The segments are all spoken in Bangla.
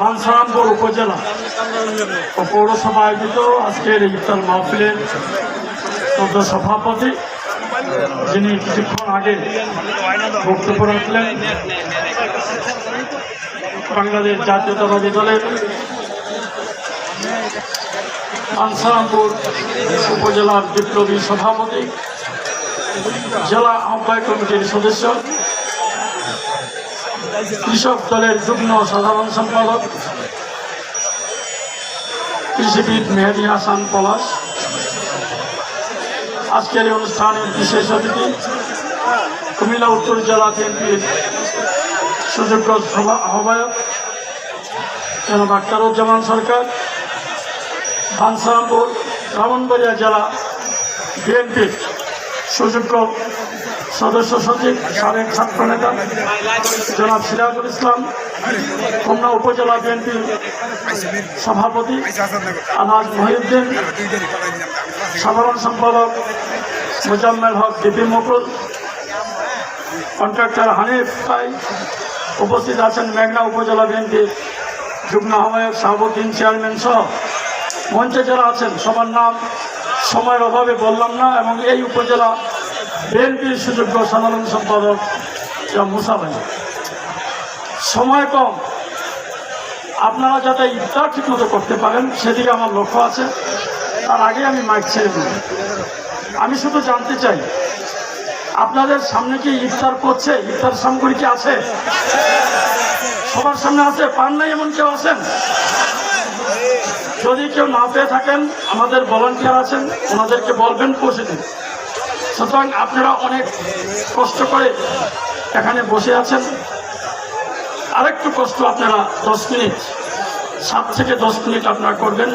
বাঞ্ছারামপুর উপজেলা ও পৌরসভা আয়োজিত আজকের ইফতার মাহফিলের সদ্য সভাপতি, যিনি কিছুক্ষণ আগে বক্তব্য রাখলেন, বাংলাদেশ জাতীয়তাবাদী দলের বাঞ্ছারামপুর উপজেলার বিপ্লবী সভাপতি, জেলা আহ্বায়ক কমিটির সদস্য, কৃষক দলের যুগ্ম সাধারণ সম্পাদক কৃষিবিদ মেহেদী হাসান পলাশ, আজকের এই অনুষ্ঠানের বিশেষ অতিথি কুমিল্লা উত্তর জেলা বিএনপির সুযোগ্য আহ্বায়ক জনাব আখতারুজ্জামান সরকার, বাঞ্ছারামপুর ব্রাহ্মণবাড়িয়া জেলা বিএনপির সুযোগ্য সদস্য সচিব সাবেক ছাত্র নেতা জনাব সিরাজুল ইসলাম, হোমনা উপজেলা বিএনপির সভাপতি আলহাজ মহিউদ্দিন, সাধারণ সম্পাদক মোজাম্মেল হক ডিপি মুকুল, কন্ট্রাক্টর হানিফ ভাই, উপস্থিত আছেন মেঘনা উপজেলা বিএনপির যুগ্ম আহ্বায়ক শাহাবুদ্দিন চেয়ারম্যান সহ মঞ্চে যারা আছেন সবার নাম সময়ের অভাবে বললাম না, এবং এই উপজেলা বিএনপির সুযোগ্য সাধারণ সম্পাদক মুসা ভাই। সময় কম, আপনারা যাতে ইফতার ঠিকমতো করতে পারেন সেদিকে আমার লক্ষ্য আছে। তার আগে আমি মাইক ছেড়ে দিই। আমি শুধু জানতে চাই, আপনাদের সামনে কি ইফতার করছে? ইফতার সামগ্রী কি আছে? সবার সামনে আছে? পান নাই এমন কেউ আছেন? যদি কেউ না পেয়ে থাকেন, আমাদের ভলান্টিয়ার আছেন, ওনাদেরকে বলবেন পৌঁছে দিন। সুতরাং আপনারা অনেক কষ্ট করে এখানে বসে আছেন, আরেকটু কষ্ট আপনারা 10 মিনিট, 7 থেকে 10 মিনিট আপনারা করবেন,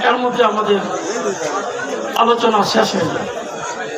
এর মধ্যে আমাদের আলোচনা শেষ হয়ে যায়।